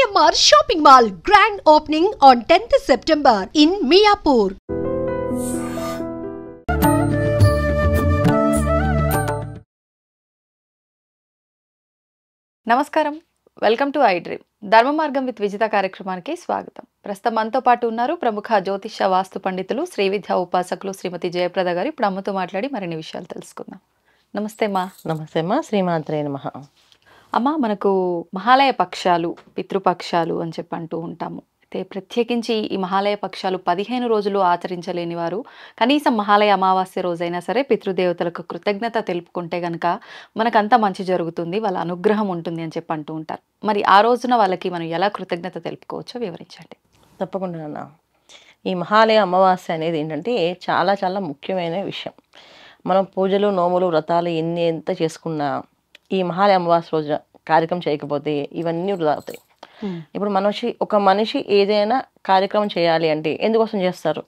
GMR Shopping Mall grand opening on 10th September in Miapur. నమస్కారం, welcome to I dream. ధర్మ మార్గం with Vijitha కార్యక్రమానికి స్వాగతం. ప్రస్తుతం మనతో పాటు ఉన్నారు ప్రముఖ జ్యోతిష వాస్తు పండితులు శ్రీ విద్యా ఉపాసకులు శ్రీమతి జయప్రద గారు. ఇప్పుడు అమ్మతో మాట్లాడి మరిన్ని విషయాలు తెలుసుకుందాం. నమస్తే అమ్మా. నమస్తే అమ్మా. శ్రీమాత్రే నమః. అమ్మ, మనకు మహాలయ పక్షాలు, పితృపక్షాలు అని చెప్పి అంటూ ఉంటాము. అయితే ప్రత్యేకించి ఈ మహాలయ పక్షాలు 15 రోజులు ఆచరించలేని వారు కనీసం మహాలయ అమావాస్య రోజైనా సరే పితృదేవతలకు కృతజ్ఞత తెలుపుకుంటే గనక మనకంతా మంచి జరుగుతుంది, వాళ్ళ అనుగ్రహం ఉంటుంది అని చెప్పి అంటూ ఉంటారు. మరి ఆ రోజున వాళ్ళకి మనం ఎలా కృతజ్ఞత తెలుపుకోవచ్చో వివరించండి. తప్పకుండా అన్న. ఈ మహాలయ అమావాస్య అనేది ఏంటంటే చాలా చాలా ముఖ్యమైన విషయం. మనం పూజలు, నోములు, వ్రతాలు ఎంత చేసుకున్నా ఈ మహాలయ అమావాస్య రోజు కార్యక్రమం చేయకపోతే ఇవన్నీ వృధా అవుతాయి. ఇప్పుడు ఒక మనిషి ఏదైనా కార్యక్రమం చేయాలి అంటే ఎందుకోసం చేస్తారు?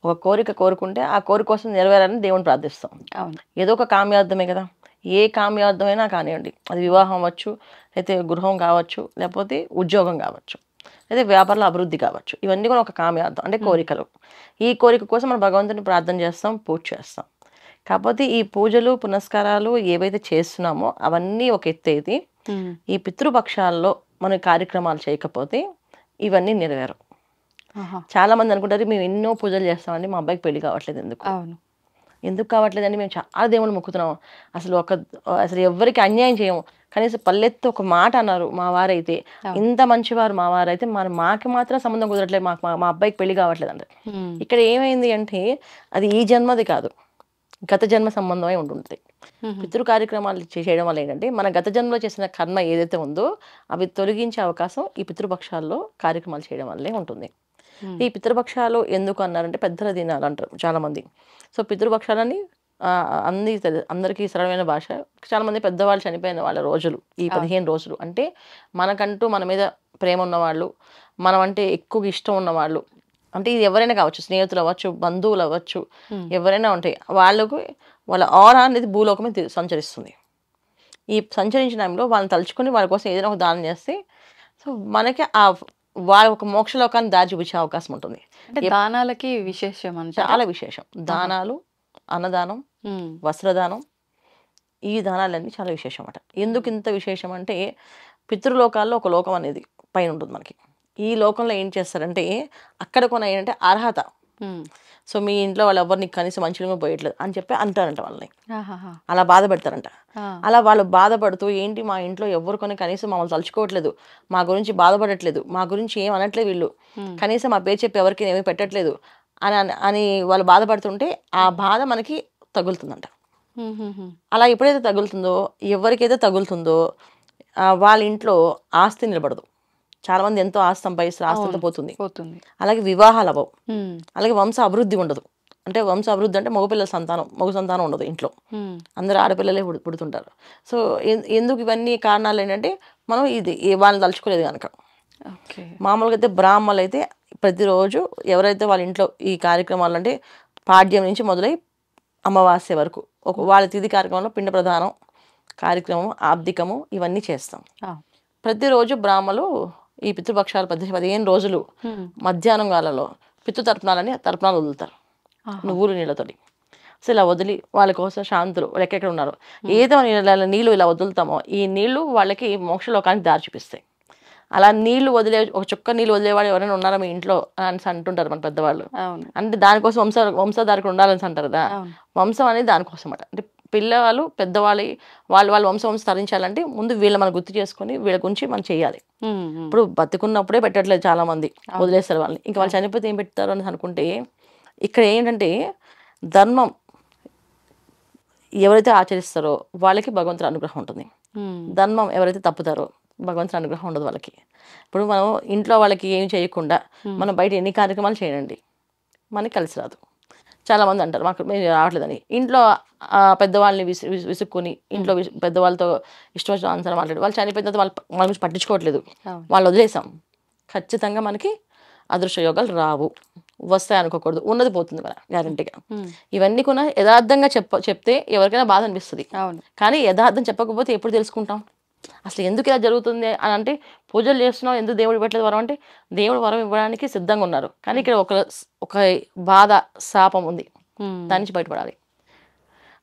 ఒక కోరిక కోరుకుంటే ఆ కోరిక కోసం నెరవేరాలని దేవుని ప్రార్థిస్తాం. ఏదో ఒక కామ్యార్థమే కదా. ఏ కామ్యార్థమైనా కానివ్వండి, అది వివాహం అవ్వచ్చు, అయితే గృహం కావచ్చు, లేకపోతే ఉద్యోగం కావచ్చు, అయితే వ్యాపారంలో అభివృద్ధి కావచ్చు. ఇవన్నీ కూడా ఒక కామ్యార్థం అంటే కోరికలు. ఈ కోరిక కోసం మనం భగవంతుని ప్రార్థన చేస్తాం, పూజ చేస్తాం. కాకపోతే ఈ పూజలు, పునస్కారాలు ఏవైతే చేస్తున్నామో అవన్నీ ఒక ఎత్తు అయితే ఈ పితృపక్షాల్లో మన కార్యక్రమాలు చేయకపోతే ఇవన్నీ నెరవేరు. చాలా మంది అనుకుంటారు మేము ఎన్నో పూజలు చేస్తామండి, మా అబ్బాయికి పెళ్లి కావట్లేదు. ఎందుకు కావట్లేదండి? మేము చాలా దేవుళ్ళు మొక్కుతున్నాం, అసలు ఎవరికి అన్యాయం చేయము, కనీసం పల్లెత్తు ఒక మాట అన్నారు మా వారైతే. ఇంత మంచివారు మా వారైతే మాకు మాత్రం సంబంధం కుదరట్లేదు, మా అబ్బాయికి పెళ్లి కావట్లేదు అంటే ఇక్కడ ఏమైంది అంటే అది ఈ జన్మది కాదు, గత జన్మ సంబంధమై ఉంటుంది. పితృ కార్యక్రమాలు చేయడం వల్ల ఏంటంటే మన గత జన్మలో చేసిన కర్మ ఏదైతే ఉందో అవి తొలగించే అవకాశం ఈ పితృపక్షాల్లో కార్యక్రమాలు చేయడం వల్లే ఉంటుంది. ఈ పితృపక్షాలు ఎందుకు అన్నారంటే పెద్దల దినాలు అంటారు చాలా మంది. సో పితృపక్షాలని అందరికీ సరళమైన భాష. చాలా మంది పెద్దవాళ్ళు చనిపోయిన వాళ్ళ రోజులు ఈ 15 రోజులు. అంటే మనకంటూ మన మీద ప్రేమ ఉన్నవాళ్ళు, మనం అంటే ఎక్కువ ఇష్టం ఉన్నవాళ్ళు, అంటే ఇది ఎవరైనా కావచ్చు, స్నేహితులు అవ్వచ్చు, బంధువులు అవ్వచ్చు, ఎవరైనా ఉంటాయి. వాళ్ళ ఆరా అనేది భూలోకమే సంచరిస్తుంది. ఈ సంచరించిన టైంలో వాళ్ళని తలుచుకొని వాళ్ళ కోసం ఏదైనా ఒక దానం చేస్తే సో మనకి వాళ్ళ ఒక మోక్షలోకాన్ని దారి చూపించే అవకాశం ఉంటుంది. అంటే దానాలకి విశేషం, చాలా విశేషం. దానాలు, అన్నదానం, వస్త్రదానం, ఈ దానాలన్నీ చాలా విశేషం అన్నమాట. ఎందుకు ఇంత విశేషం అంటే పితృలోకాల్లో ఒక లోకం అనేది పైన ఉంటుంది మనకి. ఈ లోకంలో ఏం చేస్తారంటే అక్కడ కొన్ని ఏంటంటే అర్హత. సో మీ ఇంట్లో వాళ్ళు ఎవరిని కనీసం మంచిగా పోయట్లేదు అని చెప్పి అంటారంట వాళ్ళని, అలా బాధపడతారంట. అలా వాళ్ళు బాధపడుతూ ఏంటి మా ఇంట్లో ఎవరు కొన్ని కనీసం మమ్మల్ని తలుచుకోవట్లేదు, మా గురించి బాధపడట్లేదు, మా గురించి ఏం అనట్లేదు, వీళ్ళు కనీసం మా పేరు చెప్పి ఎవరికి ఏమీ పెట్టట్లేదు అని వాళ్ళు బాధపడుతుంటే ఆ బాధ మనకి తగులుతుందంట. అలా ఎప్పుడైతే తగులుతుందో, ఎవరికైతే తగులుతుందో వాళ్ళ ఇంట్లో ఆస్తి నిలబడదు. చాలా మంది ఎంతో ఆస్తి సంపాదిస్తారు, ఆస్తి పోతుంది. అలాగే వివాహాలు అవ్వవు, అలాగే వంశ అభివృద్ధి ఉండదు. అంటే వంశ అభివృద్ధి అంటే మగ సంతానం ఉండదు ఇంట్లో, అందరూ ఆడపిల్లలే పుడుతుంటారు. సో ఎందుకు ఇవన్నీ కారణాలు ఏంటంటే మనం వాళ్ళని తలుచుకోలేదు కనుక. మామూలుగా అయితే బ్రాహ్మణులు అయితే ప్రతిరోజు ఎవరైతే వాళ్ళ ఇంట్లో ఈ కార్యక్రమాలు అంటే పాడ్యం నుంచి మొదలై అమావాస్య వరకు వాళ్ళ తిథి కార్యక్రమంలో పిండ ప్రధానం కార్యక్రమం, ఆబ్దికము ఇవన్నీ చేస్తాం. ప్రతిరోజు బ్రాహ్మలు ఈ పితృపక్షాలు 15 రోజులు మధ్యాహ్నం కాలంలో తర్పణాలు వదులుతారు నువ్వులు నీళ్ళతోటి. సో ఇలా వదిలి వాళ్ళ కోసం శాంతులు వాళ్ళు ఎక్కడెక్కడ ఉన్నారు ఏదో నీళ్ళు ఇలా వదులుతామో ఈ నీళ్లు వాళ్ళకి మోక్షలోకానికి దారి చూపిస్తాయి. అలా నీళ్లు ఒక చుక్క నీళ్ళు వదిలేవాడు ఎవరైనా ఉన్నారా మీ ఇంట్లో అని అంటుంటారు మన పెద్దవాళ్ళు. అంటే దానికోసం వంశధారకులు ఉండాలని అంటారు కదా. వంశం అనేది దానికోసం అన్నమాట. అంటే పిల్లవాళ్ళు పెద్దవాళ్ళు వాళ్ళ వంశం తరించాలంటే ముందు వీళ్ళ మనం గుర్తు చేసుకొని వీళ్ళ గురించి మనం చేయాలి. ఇప్పుడు బతుకున్నప్పుడే పెట్టట్లేదు చాలా మంది, వదిలేస్తారు వాళ్ళని. ఇంకా వాళ్ళు చనిపోతే ఏం పెడతారు అని అనుకుంటే ఇక్కడ ఏంటంటే ధర్మం ఎవరైతే ఆచరిస్తారో వాళ్ళకి భగవంతుడి అనుగ్రహం ఉంటుంది. ధర్మం ఎవరైతే తప్పుతారో భగవంతుడి అనుగ్రహం ఉండదు వాళ్ళకి. ఇప్పుడు మనం ఇంట్లో వాళ్ళకి ఏం చేయకుండా మనం బయట ఎన్ని కార్యక్రమాలు చేయండి మనకి కలిసి రాదు. చాలా మంది అంటారు మాకు మేము రావట్లేదని. ఇంట్లో పెద్దవాళ్ళని విసుక్కుని ఇంట్లో పెద్దవాళ్ళతో ఇష్టం వచ్చిన ఆన్సర్ మాట్లాడి వాళ్ళు చనిపోయిన తర్వాత వాళ్ళ గురించి పట్టించుకోవట్లేదు, వాళ్ళు వదిలేసాం. ఖచ్చితంగా మనకి అదృష్ట యోగాలు రావు, వస్తాయి అనుకోకూడదు, ఉన్నది పోతుంది మన గ్యారంటీగా. ఇవన్నీ కూడా యథార్థంగా చెప్తే ఎవరికైనా బాధ అనిపిస్తుంది, కానీ యథార్థం చెప్పకపోతే ఎప్పుడు తెలుసుకుంటాం? అసలు ఎందుకు ఇలా జరుగుతుంది అని అంటే, పూజలు చేస్తున్నాం ఎందుకు దేవుడు ఇవ్వట్లేదు వరం అంటే, దేవుడు వరం ఇవ్వడానికి సిద్ధంగా ఉన్నారు. కానీ ఇక్కడ ఒక బాధ, శాపం ఉంది. దాని నుంచి బయటపడాలి.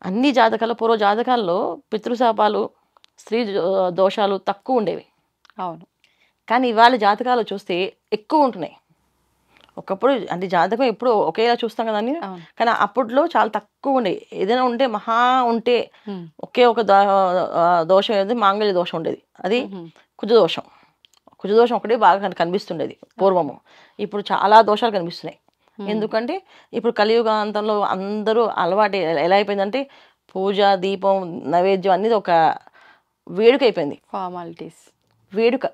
అన్ని జాతకాలు, పూర్వ జాతకాల్లో పితృశాపాలు, స్త్రీ దోషాలు తక్కువ ఉండేవి. అవును. కానీ ఇవాళ జాతకాలు చూస్తే ఎక్కువ ఉంటున్నాయి. ఒకప్పుడు అంటే జాతకం ఎప్పుడు ఒకేలా చూస్తాం కదండి, కానీ అప్పట్లో చాలా తక్కువ ఉండేవి. ఏదైనా ఉంటే మహా ఉంటే ఒకే ఒక దోషం ఏది, మాంగళ్య దోషం ఉండేది. అది కుజదోషం. కుజదోషం ఒకటే బాగా కనిపిస్తుండేది పూర్వము. ఇప్పుడు చాలా దోషాలు కనిపిస్తున్నాయి. ఎందుకంటే ఇప్పుడు కలియుగాంతంలో అందరూ అలవాటు ఎలా అయిపోయిందంటే, పూజ, దీపం, నైవేద్యం అనేది ఒక వేడుక అయిపోయింది. ఫార్మాలిటీస్, వేడుక.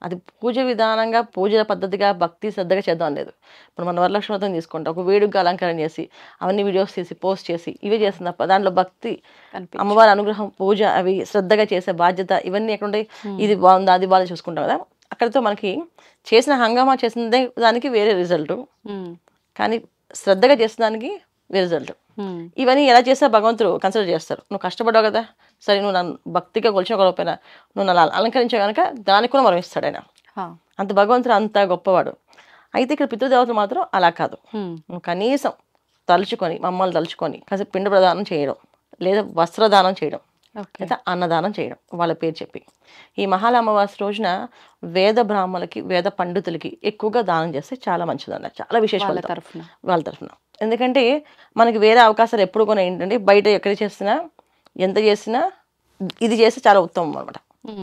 అది పూజ విధానంగా, పూజ పద్ధతిగా, భక్తి శ్రద్ధగా చేద్దాం లేదు. ఇప్పుడు మన వరలక్ష్మి వ్రతం తీసుకుంటాం, ఒక వేడుకగా అలంకరణ చేసి అవన్నీ వీడియోస్ తీసి పోస్ట్ చేసి ఇవే చేస్తుంది తప్ప దాంట్లో భక్తి, అమ్మవారి అనుగ్రహం, పూజ అవి శ్రద్ధగా చేసే బాధ్యత ఇవన్నీ ఎక్కడ ఉంటాయి? ఇది బాగుందా అది బాగా చూసుకుంటాం కదా. అక్కడితో మనకి చేసిన హంగామా చేసిన దానికి వేరే రిజల్ట్, కానీ శ్రద్ధగా చేసిన దానికి వేరే రిజల్ట్. ఇవన్నీ ఎలా చేస్తే భగవంతుడు కన్సిడర్ చేస్తారు. నువ్వు కష్టపడ్డావు కదా, సరే నువ్వు నన్ను భక్తిగా కొలిచకపోయినా నువ్వు నన్ను అలంకరించావు కనుక దానికి కూడా వరం ఇస్తాడు ఆయన. అంత భగవంతుడు అంత గొప్పవాడు. అయితే ఇక్కడ పితృదేవతలు మాత్రం అలా కాదు. నువ్వు కనీసం తలుచుకొని, మమ్మల్ని తలుచుకొని కాసేపు పిండ ప్రదానం చేయడం, లేదా వస్త్రదానం చేయడం, లేదా అన్నదానం చేయడం, వాళ్ళ పేరు చెప్పి. ఈ మహాలయ అమావాస్య రోజున వేద బ్రాహ్మణులకి, వేద పండితులకి ఎక్కువగా దానం చేస్తే చాలా మంచిదన్న, చాలా విశేష వాళ్ళ తరఫున. ఎందుకంటే మనకి వేరే అవకాశాలు ఎప్పుడు కూడా ఏంటంటే, బయట ఎక్కడ చేసినా ఎంత చేసినా ఇది చేస్తే చాలా ఉత్తమం అనమాట.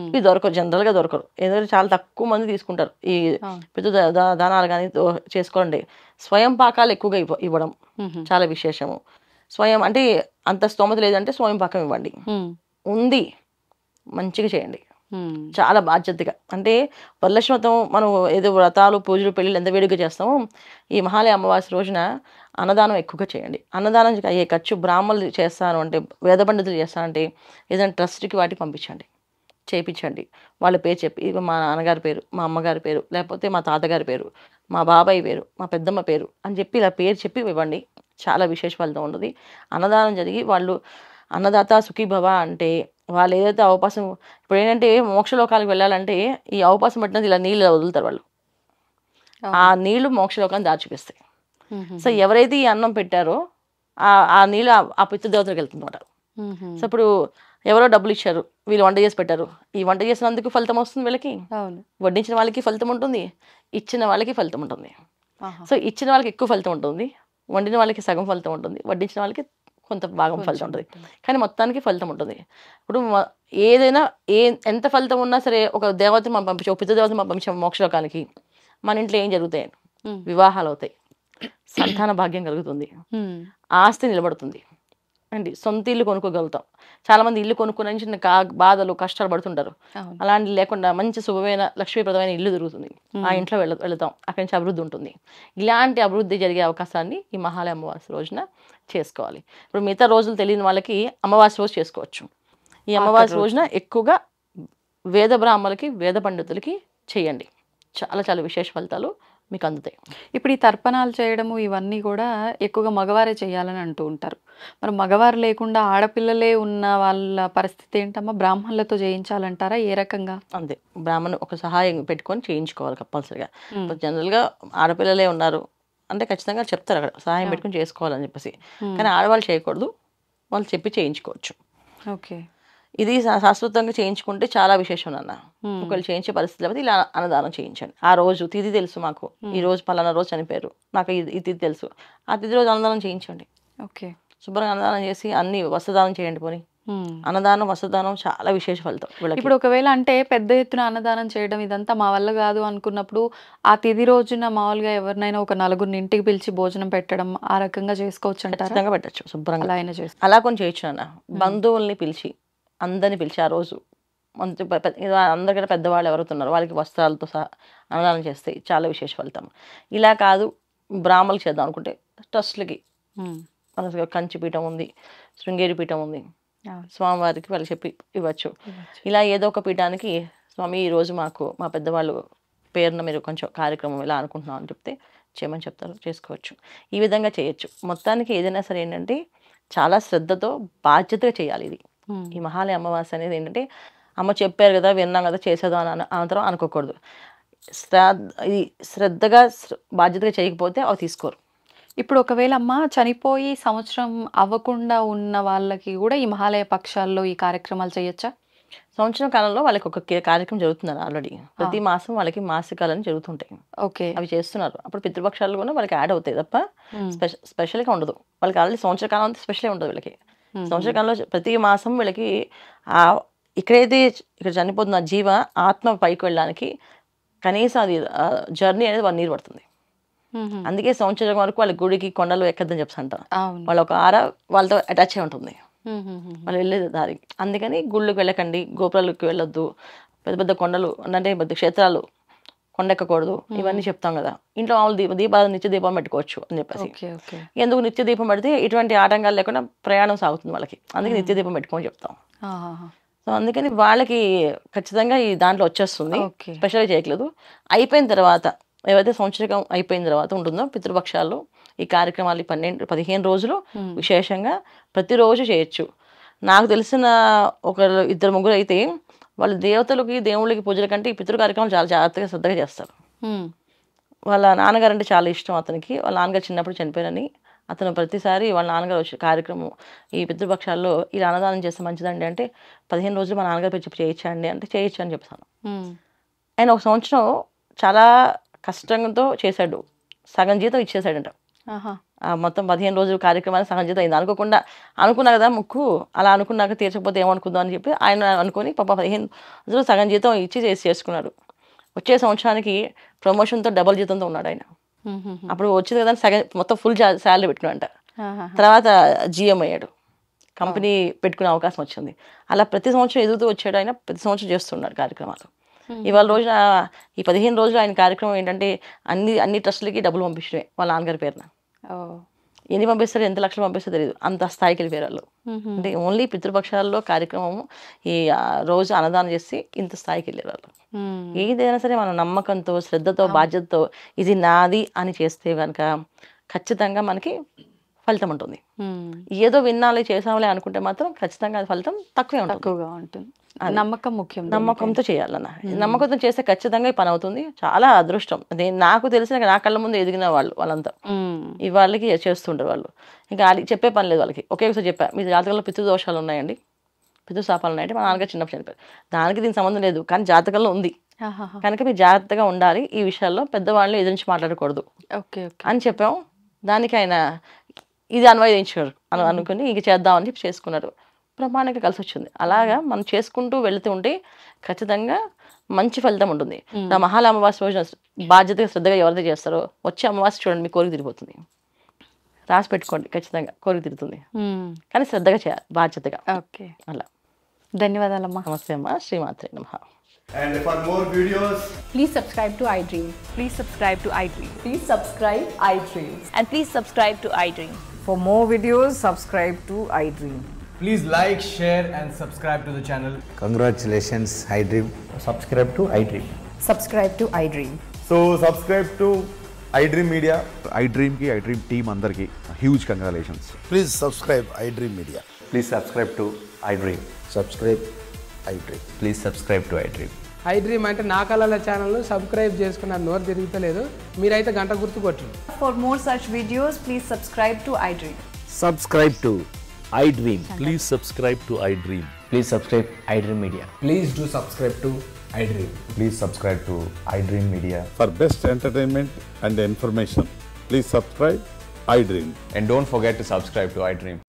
ఇది దొరకరు, జనరల్గా దొరకరు. ఎందుకంటే చాలా తక్కువ మంది తీసుకుంటారు ఈ పితృ దానాలు కానీ చేసుకోండి. స్వయం పాకాలు ఎక్కువగా ఇవ్వడం చాలా విశేషము. స్వయం అంటే అంత స్తోమత లేదంటే స్వయం పాకం ఇవ్వండి. ఉంది మంచిగా చేయండి, చాలా బాధ్యతగా. అంటే వరలక్ష్మి వ్రతం మనం ఏదో వ్రతాలు, పూజలు, పెళ్ళిళ్ళు ఎంత వేడుకగా చేస్తామో, ఈ మహాలయ అమావాస్య రోజున అన్నదానం ఎక్కువగా చేయండి. అన్నదానం అయ్యే ఖర్చు బ్రాహ్మణులు చేస్తాను అంటే, వేద పండితులు చేస్తానంటే ఏదైనా ట్రస్ట్కి వాటికి పంపించండి, చేయించండి. వాళ్ళ పేరు చెప్పి, మా నాన్నగారి పేరు, మా అమ్మగారి పేరు, లేకపోతే మా తాతగారి పేరు, మా బాబాయ్ పేరు, మా పెద్దమ్మ పేరు అని చెప్పి ఇలా పేరు చెప్పి ఇవ్వండి. చాలా విశేష ఫలితం ఉంటుంది. అన్నదానం జరిగి వాళ్ళు అన్నదాత సుఖీభవ అంటే, వాళ్ళు ఏదైతే అవకాశం, ఇప్పుడు ఏంటంటే మోక్షలోకాలకు వెళ్ళాలంటే ఈ అవకాశం పట్టినది ఇలా నీళ్ళు వదులుతారు వాళ్ళు, ఆ నీళ్లు మోక్షలోకాన్ని దారి చూపిస్తాయి. సో ఎవరైతే ఈ అన్నం పెట్టారో ఆ నీళ్ళు ఆ పితృదేవతలకు వెళ్తుందన్నమాట. సో ఇప్పుడు ఎవరో డబ్బులు ఇచ్చారు, వీళ్ళు వంట చేసి పెట్టారు, ఈ వంట చేసినందుకు ఫలితం వస్తుంది వీళ్ళకి, వడ్డించిన వాళ్ళకి ఫలితం ఉంటుంది, ఇచ్చిన వాళ్ళకి ఫలితం ఉంటుంది. సో ఇచ్చిన వాళ్ళకి ఎక్కువ ఫలితం ఉంటుంది, వండిన వాళ్ళకి సగం ఫలితం ఉంటుంది, వడ్డించిన వాళ్ళకి కొంత భాగం ఫలితం ఉంటుంది, కానీ మొత్తానికి ఫలితం ఉంటుంది. ఇప్పుడు ఏదైనా ఎంత ఫలితం ఉన్నా సరే, ఒక దేవతను మనం పంపించాం, ఒక పితృదేవతను మనం పంపించాం మోక్షలోకానికి, మన ఇంట్లో ఏం జరుగుతాయి? వివాహాలు అవుతాయి, సంతాన భాగ్యం కలుగుతుంది, ఆస్తి నిలబడుతుంది అండి, సొంత ఇల్లు కొనుక్కోగలుగుతాం. చాలా మంది ఇల్లు కొనుక్కునే చిన్న బాధలు, కష్టాలు పడుతుంటారు. అలాంటి లేకుండా మంచి శుభమైన లక్ష్మీప్రదమైన ఇల్లు దొరుకుతుంది, ఆ ఇంట్లో వెళతాం, అక్కడి నుంచి అభివృద్ధి ఉంటుంది. ఇలాంటి అభివృద్ధి జరిగే అవకాశాన్ని ఈ మహాలయ అమావాస్య రోజున చేసుకోవాలి. ఇప్పుడు మిగతా రోజులు తెలియని వాళ్ళకి అమావాస్య రోజు చేసుకోవచ్చు. ఈ అమావాస్య రోజున ఎక్కువగా వేద బ్రాహ్మణులకి, వేద పండితులకి చేయండి, చాలా చాలా విశేష ఫలితాలు మీకు అందుతాయి. ఇప్పుడు ఈ తర్పణాలు చేయడము ఇవన్నీ కూడా ఎక్కువగా మగవారే చేయాలని అంటూ ఉంటారు. మరి మగవారు లేకుండా ఆడపిల్లలే ఉన్న వాళ్ళ పరిస్థితి ఏంటమ్మా? బ్రాహ్మణులతో చేయించాలంటారా? ఏ రకంగా? అంతే, బ్రాహ్మణు ఒక సహాయం పెట్టుకొని చేయించుకోవాలి కంపల్సరీగా. జనరల్గా ఆడపిల్లలే ఉన్నారు అంటే ఖచ్చితంగా చెప్తారు అక్కడ సహాయం పెట్టుకొని చేసుకోవాలని చెప్పేసి, కానీ ఆడవాళ్ళు చేయకూడదు, వాళ్ళు చెప్పి చేయించుకోవచ్చు. ఓకే, ఇది శాశ్వతంగా చేయించుకుంటే చాలా విశేషం అన్న. ఒకవేళ చేయించే పరిస్థితి లేకపోతే ఇలా అన్నదానం చేయించండి. ఆ రోజు తిథి తెలుసు మాకు, ఈ రోజు పలానా రోజు చనిపోయారు, నాకు ఈ తిథి తెలుసు, ఆ తిథి రోజు అన్నదానం చేయించండి. ఓకే, శుభ్రంగా అన్నదానం చేసి అన్ని వస్త్రదానం చేయండి. పోనీ అన్నదానం, వస్త్రదానం చాలా విశేష ఫలితం. ఇప్పుడు ఒకవేళ అంటే పెద్ద ఎత్తున అన్నదానం చేయడం ఇదంతా మా వల్ల కాదు అనుకున్నప్పుడు, ఆ తిథి రోజున మామూలుగా ఎవరినైనా ఒక నలుగురిని ఇంటికి పిలిచి భోజనం పెట్టడం ఆ రకంగా చేసుకోవచ్చు అంటారా? ఖచ్చితంగా పెట్టచ్చు, శుభ్రంగా అలా అయినా చేస్తాం. అలా కొన్ని చేయొచ్చు అన్న. బంధువుల్ని పిలిచి, అందరిని పిలిచి ఆ రోజు అందరికన్నా పెద్దవాళ్ళు ఎవరుతున్నారు వాళ్ళకి వస్త్రాలతో సహా అన్నదానం చేస్తే చాలా విశేష ఫలితం. ఇలా కాదు బ్రాహ్మణులకు చేద్దాం అనుకుంటే ట్రస్ట్లకి, మన కంచి పీఠం ఉంది, శృంగేరి పీఠం ఉంది, స్వామివారికి వాళ్ళు చెప్పి ఇవ్వచ్చు. ఇలా ఏదో ఒక పీఠానికి, స్వామి ఈరోజు మాకు మా పెద్దవాళ్ళు పేరున మీరు కొంచెం కార్యక్రమం ఇలా అనుకుంటున్నాం అని చెప్తే చేయమని చెప్తారు, చేసుకోవచ్చు. ఈ విధంగా చేయొచ్చు. మొత్తానికి ఏదైనా సరే ఏంటంటే చాలా శ్రద్ధతో బాధ్యతగా చేయాలి. ఇది ఈ మహాలయ అమావాస్య అనేది ఏంటంటే అమ్మ చెప్పారు కదా, విన్నాం కదా, చేసేదా అని అనంతరం అనుకోకూడదు. శ్రద్ధగా బాధ్యతగా చేయకపోతే అవి తీసుకోరు. ఇప్పుడు ఒకవేళ అమ్మ చనిపోయి సంవత్సరం అవ్వకుండా ఉన్న వాళ్ళకి కూడా ఈ మహాలయ పక్షాల్లో ఈ కార్యక్రమాలు చేయొచ్చా? సంవత్సరం కాలంలో వాళ్ళకి ఒక కార్యక్రమం జరుగుతున్నారు ఆల్రెడీ. ప్రతి మాసం వాళ్ళకి మాసికాలని జరుగుతుంటాయి. ఓకే. అవి చేస్తున్నారు. అప్పుడు పితృపక్షాలు కూడా వాళ్ళకి యాడ్ అవుతాయి తప్ప స్పెషల్గా ఉండదు. వాళ్ళకి ఆల్రెడీ సంవత్సర కాలం అంతా స్పెషల్గా ఉండదు వీళ్ళకి. సంవత్సర కాలంలో ప్రతి మాసం వీళ్ళకి ఇక్కడైతే ఇక్కడ చనిపోతున్న జీవ ఆత్మ పైకి వెళ్ళడానికి కనీసం అది జర్నీ అనేది 1 year పడుతుంది. అందుకే సంవత్సరం వరకు వాళ్ళ గుడికి కొండలు ఎక్కద్దని చెప్తాంట. వాళ్ళ ఒక వాళ్ళతో అటాచ్ అయి ఉంటుంది, వాళ్ళు వెళ్ళేది దారి. అందుకని గుళ్ళకి వెళ్ళకండి, గోపురాలకు వెళ్ళొద్దు, పెద్ద పెద్ద కొండలు అంటే పెద్ద క్షేత్రాలు కొండ ఎక్కకూడదు, ఇవన్నీ చెప్తాం కదా. ఇంట్లో మామూలు దీపాలు నిత్య దీపం పెట్టుకోవచ్చు అని చెప్పేసి. ఎందుకు నిత్య దీపం పెడితే ఎటువంటి ఆటంకాలు లేకుండా ప్రయాణం సాగుతుంది వాళ్ళకి. అందుకే నిత్య దీపం పెట్టుకోని చెప్తాం. సో అందుకని వాళ్ళకి ఖచ్చితంగా ఈ దాంట్లో వచ్చేస్తుంది. స్పెషల్గా చేయట్లేదు. అయిపోయిన తర్వాత ఏవైతే సంవత్సరం అయిపోయిన తర్వాత ఉంటుందో పితృపక్షాల్లో ఈ కార్యక్రమాలు 15 రోజులు విశేషంగా ప్రతిరోజు చేయొచ్చు. నాకు తెలిసిన 2-3 అయితే వాళ్ళు దేవతలకి దేవుళ్ళకి పూజల కంటే ఈ పితృ కార్యక్రమాలు చాలా జాగ్రత్తగా శ్రద్ధగా చేస్తారు. వాళ్ళ నాన్నగారు అంటే చాలా ఇష్టం అతనికి. వాళ్ళ నాన్నగారు చిన్నప్పుడు చనిపోయారని అతను ప్రతిసారి వాళ్ళ నాన్నగారు వచ్చే కార్యక్రమం ఈ పితృపక్షాల్లో ఇలా అన్నదానం చేస్తే మంచిదండి అంటే 15 రోజులు మా నాన్నగారు చెప్పి చేయొచ్చండి అంటే చేయొచ్చు అని చెప్తాను. ఆయన ఒక సంవత్సరం చాలా కష్టంతో చేశాడు, సగం జీతం ఇచ్చేసాడంట. మొత్తం 15 రోజులు కార్యక్రమాన్ని సగం జీతం అయింది. అనుకున్నా కదా ముక్కు, అలా అనుకున్నాక తీర్చకపోతే ఏమనుకుందాం అని చెప్పి ఆయన అనుకుని పాప 15 రోజులు సగం జీతం ఇచ్చి చేసుకున్నాడు. వచ్చే సంవత్సరానికి ప్రమోషన్తో డబుల్ జీతంతో ఉన్నాడు ఆయన. అప్పుడు వచ్చింది కదా సగం మొత్తం ఫుల్ శాలరీ పెట్టుకున్నాడంట. తర్వాత GM అయ్యాడు, కంపెనీ పెట్టుకునే అవకాశం వచ్చింది. అలా ప్రతి సంవత్సరం ఎదుగుతూ వచ్చాడు ఆయన. ప్రతి సంవత్సరం చేస్తున్నాడు కార్యక్రమాలు. ఇవాళ రోజున ఈ 15 రోజులు ఆయన కార్యక్రమం ఏంటంటే అన్ని ట్రస్టులకి డబ్బులు పంపించడమే వాళ్ళ నాన్నగారి పేరున. ఎన్ని పంపిస్తారు, ఎంత లక్షలు పంపిస్తారో తెలియదు, అంత స్థాయికి వెళ్ళిపోయారు వాళ్ళు. అంటే ఓన్లీ పితృపక్షాల్లో కార్యక్రమం ఈ రోజు అన్నదానం చేసి ఇంత స్థాయికి వెళ్ళారు వాళ్ళు. ఏదైనా సరే మనం నమ్మకంతో శ్రద్ధతో బాధ్యతతో ఇది నాది అని చేస్తే కనుక ఖచ్చితంగా మనకి ఫలితం ఉంటుంది. ఏదో విన్నాలి చేసాంలే అనుకుంటే మాత్రం ఖచ్చితంగా అది ఫలితం తక్కువగా ఉంటుంది. నమ్మకం ముఖ్యం. నమ్మకంతో చేయాలన్న, నమ్మకంతో చేస్తే ఖచ్చితంగా ఈ పని అవుతుంది. చాలా అదృష్టం. నాకు తెలిసిన నా కళ్ళ ముందు ఎదిగిన వాళ్ళంతా ఈ వాళ్ళకి చేస్తుంటారు వాళ్ళు. ఇంకా చెప్పే పని లేదు వాళ్ళకి. ఒకసారి చెప్పా, మీ జాతకంలో పితృదోషాలు ఉన్నాయండి, పితృశాపాలు ఉన్నాయంటే మా నాన్నగారు చిన్నప్పుడు చనిపోయారు, దానికి దీనికి సంబంధం లేదు కానీ జాతకంలో ఉంది కనుక మీరు జాగ్రత్తగా ఉండాలి, ఈ విషయాల్లో పెద్దవాళ్ళు ఎదురించి మాట్లాడకూడదు అని చెప్పాం. దానికి ఆయన ఇది అన్వయించారు అనుకుని ఇంక చేద్దామని చెప్పి చేసుకున్నారు. ప్రమాణంగా కలిసి వచ్చింది. అలాగా మనం చేసుకుంటూ వెళుతూ ఉంటే ఖచ్చితంగా మంచి ఫలితం ఉంటుంది. నా మహాలయ అమావాస్య రోజున బాధ్యతగా శ్రద్ధగా ఎవరైతే చేస్తారో వచ్చే అమావాస్య చూడండి మీ కోరిక తిరిగిపోతుంది. రాసి పెట్టుకోండి, ఖచ్చితంగా కోరిక తిరుగుతుంది. కానీ శ్రద్ధగా చేయాలి, బాధ్యతగా. అలా. ధన్యవాదాలమ్మా. నమస్తే అమ్మా. శ్రీమాత్రే నమః. And for more videos, please subscribe to iDream. Please subscribe to iDream. Please subscribe iDream. And please subscribe to iDream. For more videos, subscribe to iDream. please like, share and subscribe to the channel. Congratulations, iDream. Subscribe to iDream. Subscribe to iDream. So subscribe to iDream Media. iDream ki iDream team andarki huge congratulations. Please subscribe iDream Media. Please subscribe to iDream. Subscribe iDream. Please subscribe to iDream. iDream అంటే నా కళల channel subscribe చేసుకున్నారు, నోరు తిరుగుతలేదు, మీరైతే గంట గుర్తు కొట్టండి. For more such videos, please subscribe to iDream. Subscribe to iDream. Please subscribe to iDream. Please subscribe iDream Media. Please do subscribe to iDream. Please subscribe to iDream Media. For best entertainment and information, please subscribe iDream. And don't forget to subscribe to iDream.